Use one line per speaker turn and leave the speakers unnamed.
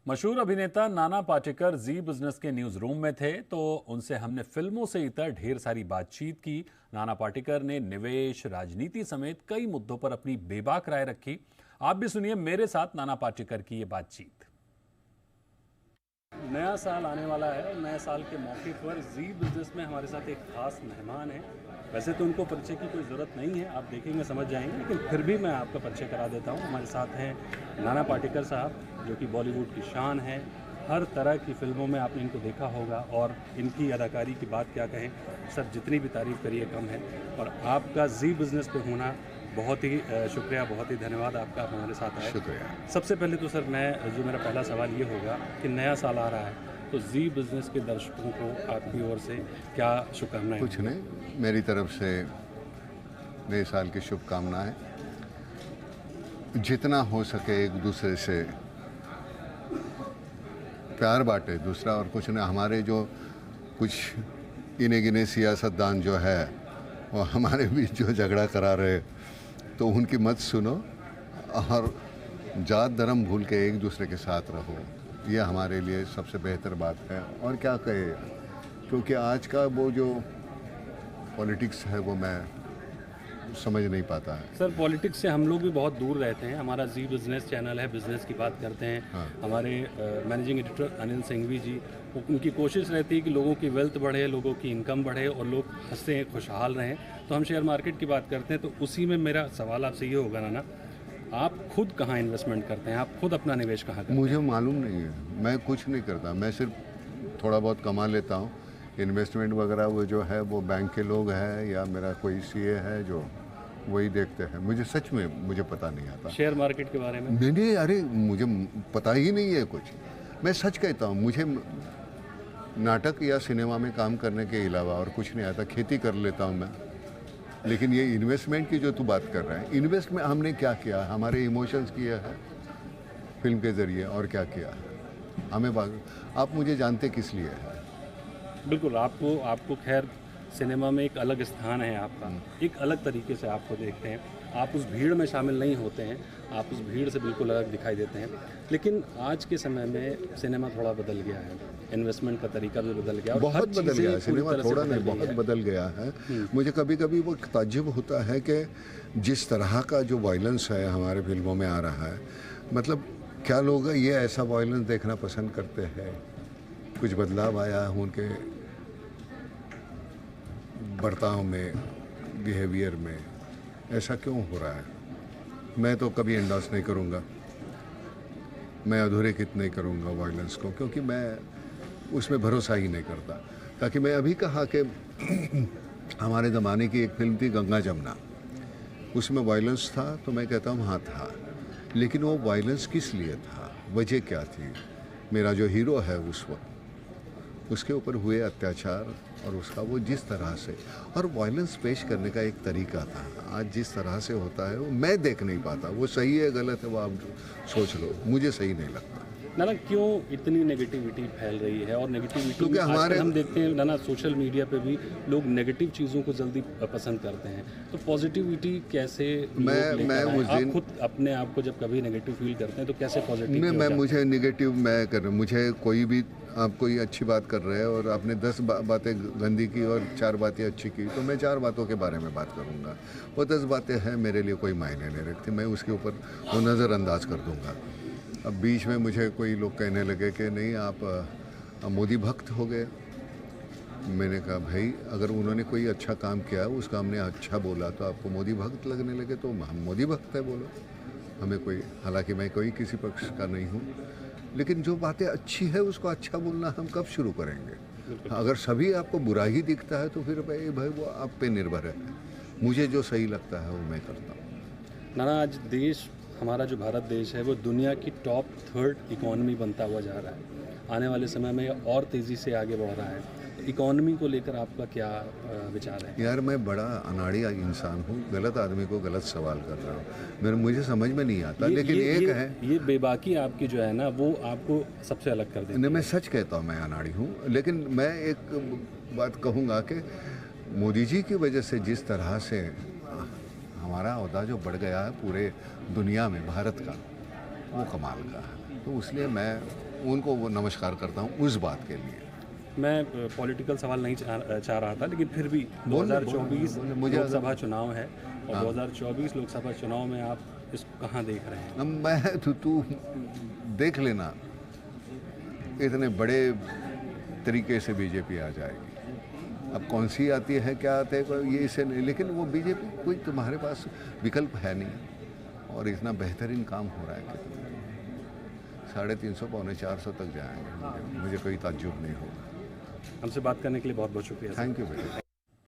मशहूर अभिनेता नाना पाटेकर जी बिजनेस के न्यूज रूम में थे तो उनसे हमने फिल्मों से इतर ढेर सारी बातचीत की। नाना पाटेकर ने निवेश, राजनीति समेत कई मुद्दों पर अपनी बेबाक राय रखी। आप भी सुनिए मेरे साथ नाना पाटेकर की ये बातचीत। नया साल आने वाला है और नए साल के मौके पर जी बिजनेस में हमारे साथ एक खास मेहमान है। वैसे तो उनको परिचय की कोई ज़रूरत नहीं है, आप देखेंगे समझ जाएंगे, लेकिन फिर भी मैं आपका परिचय करा देता हूँ। हमारे साथ हैं नाना पाटेकर साहब, जो कि बॉलीवुड की शान है। हर तरह की फिल्मों में आपने इनको देखा होगा और इनकी अदाकारी की बात क्या कहें सर, जितनी भी तारीफ़ करिए कम है। और आपका जी बिजनेस पे होना बहुत ही शुक्रिया, बहुत ही धन्यवाद आपका, आप हमारे साथ आए।
शुक्रिया।
सबसे पहले तो सर मेरा पहला सवाल ये होगा कि नया साल आ रहा है तो जी बिजनेस के दर्शकों को आपकी ओर से क्या शुभकामनाएं?
कुछ नहीं, मेरी तरफ से नए साल की शुभकामनाएं। जितना हो सके एक दूसरे से प्यार बांटे, दूसरा और कुछ नहीं। हमारे जो कुछ इने गिने सियासतदान जो है वो हमारे बीच जो झगड़ा करा रहे, तो उनकी मत सुनो और जात धर्म भूल के एक दूसरे के साथ रहो। ये हमारे लिए सबसे बेहतर बात है। और क्या कहे, क्योंकि आज का वो जो पॉलिटिक्स है वो मैं समझ नहीं पाता है।
सर पॉलिटिक्स से हम लोग भी बहुत दूर रहते हैं। हमारा जी बिजनेस चैनल है, बिजनेस की बात करते हैं।
हाँ।
हमारे मैनेजिंग एडिटर अनिल सिंघवी जी, उनकी कोशिश रहती है कि लोगों की वेल्थ बढ़े, लोगों की इनकम बढ़े और लोग हंसे खुशहाल रहें। तो हम शेयर मार्केट की बात करते हैं, तो उसी में मेरा सवाल आपसे ये होगा नाना, आप खुद कहाँ इन्वेस्टमेंट करते हैं? आप खुद अपना निवेश कहाँ करते हैं?
मुझे मालूम नहीं है, मैं कुछ नहीं करता। मैं सिर्फ थोड़ा बहुत कमा लेता हूँ। इन्वेस्टमेंट वगैरह वो जो है वो बैंक के लोग हैं या मेरा कोई सीए है जो वही देखते हैं। मुझे सच में मुझे पता नहीं आता
शेयर मार्केट के बारे में।
नहीं, अरे मुझे पता ही नहीं है कुछ। मैं सच कहता हूँ, मुझे नाटक या सिनेमा में काम करने के अलावा और कुछ नहीं आता। खेती कर लेता हूँ मैं, लेकिन ये इन्वेस्टमेंट की जो तू बात कर रहा है, इन्वेस्ट में हमने क्या किया? हमारे इमोशंस किया है फिल्म के ज़रिए, और क्या किया है हमें। आप मुझे जानते किस लिए है?
बिल्कुल, आपको खैर सिनेमा में एक अलग स्थान है आपका, एक अलग तरीके से आपको देखते हैं। आप उस भीड़ में शामिल नहीं होते हैं, आप उस भीड़ से बिल्कुल अलग दिखाई देते हैं। लेकिन आज के समय में सिनेमा थोड़ा बदल गया है, इन्वेस्टमेंट का तरीका भी बदल गया,
बहुत बदल गया है सिनेमा, थोड़ा नहीं बहुत बदल गया है। मुझे कभी कभी वो ताज्जुब होता है कि जिस तरह का जो वायलेंस है हमारे फिल्मों में आ रहा है, मतलब क्या लोग ये ऐसा वायलेंस देखना पसंद करते हैं? कुछ बदलाव आया है उनके बर्ताव में, बिहेवियर में, ऐसा क्यों हो रहा है? मैं तो कभी एंडोर्स नहीं करूँगा, मैं अधोरेखित नहीं करूँगा वायलेंस को, क्योंकि मैं उसमें भरोसा ही नहीं करता। ताकि मैं अभी कहा कि हमारे ज़माने की एक फिल्म थी गंगा जमुना, उसमें वायलेंस था, तो मैं कहता हूँ हाँ था, लेकिन वो वायलेंस किस लिए था, वजह क्या थी? मेरा जो हीरो है उस वक्त, उसके ऊपर हुए अत्याचार और उसका वो जिस तरह से, और वायलेंस पेश करने का एक तरीका था। आज जिस तरह से होता है वो मैं देख नहीं पाता। वो सही है गलत है वो आप सोच लो, मुझे सही नहीं लगता।
नाना क्यों इतनी नेगेटिविटी फैल रही है? और नेगेटिविटी
क्योंकि हमारे
हम देखते हैं नाना, सोशल मीडिया पे भी लोग नेगेटिव चीज़ों को जल्दी पसंद करते हैं। तो पॉजिटिविटी कैसे
मैं उस दिन
आप खुद अपने आप को जब कभी नेगेटिव फील करते हैं तो कैसे पॉजिटिव?
नहीं, मैं मुझे नेगेटिव मैं कर, मुझे कोई भी, आप कोई अच्छी बात कर रहे हैं और आपने 10 बातें गंदी की और 4 बातें अच्छी की, तो मैं 4 बातों के बारे में बात करूँगा। वो 10 बातें हैं मेरे लिए कोई मायने नहीं रखती, मैं उसके ऊपर वो नज़रअंदाज कर दूँगा। अब बीच में मुझे कोई लोग कहने लगे कि नहीं आप मोदी भक्त हो गए। मैंने कहा भाई, अगर उन्होंने कोई अच्छा काम किया, उस काम ने अच्छा बोला, तो आपको मोदी भक्त लगने लगे, तो हम मोदी भक्त है बोलो। हमें कोई, हालांकि मैं कोई किसी पक्ष का नहीं हूँ, लेकिन जो बातें अच्छी है उसको अच्छा बोलना हम कब शुरू करेंगे? अगर सभी आपको बुरा ही दिखता है तो फिर भाई वो आप पे निर्भर है। मुझे जो सही लगता है वो मैं करता हूँ।
नाना, आज देश, हमारा जो भारत देश है, वो दुनिया की टॉप 3rd इकॉनमी बनता हुआ जा रहा है। आने वाले समय में और तेज़ी से आगे बढ़ रहा है। इकॉनमी को लेकर आपका क्या विचार है?
यार मैं बड़ा अनाड़ी इंसान हूँ, गलत आदमी को गलत सवाल कर रहा हूँ, मुझे समझ में नहीं आता। लेकिन एक है,
ये बेबाकी आपकी जो है ना, वो आपको सबसे अलग कर देती है।
नहीं, मैं सच कहता हूँ मैं अनाड़ी हूँ, लेकिन मैं एक बात कहूँगा कि मोदी जी की वजह से जिस तरह से हमारा ओहदा जो बढ़ गया है पूरे दुनिया में भारत का, वो कमाल का है। तो इसलिए मैं उनको वो नमस्कार करता हूँ उस बात के लिए।
मैं पॉलिटिकल सवाल नहीं चाह रहा था, लेकिन फिर भी 2024 लोकसभा चुनाव है और 2024 लोकसभा चुनाव में आप इसको कहाँ देख रहे हैं?
अब मैं तू देख लेना, इतने बड़े तरीके से बीजेपी आ जाएगी। अब कौन सी आती है, क्या आते हैं, ये इसे नहीं, लेकिन वो बीजेपी कोई तुम्हारे पास विकल्प है नहीं और इतना बेहतरीन काम हो रहा है कि 350 पौने 400 तक जाएंगे। मुझे कोई ताज्जुब नहीं होगा।
हमसे बात करने के लिए बहुत बहुत शुक्रिया।
थैंक यू बेटा।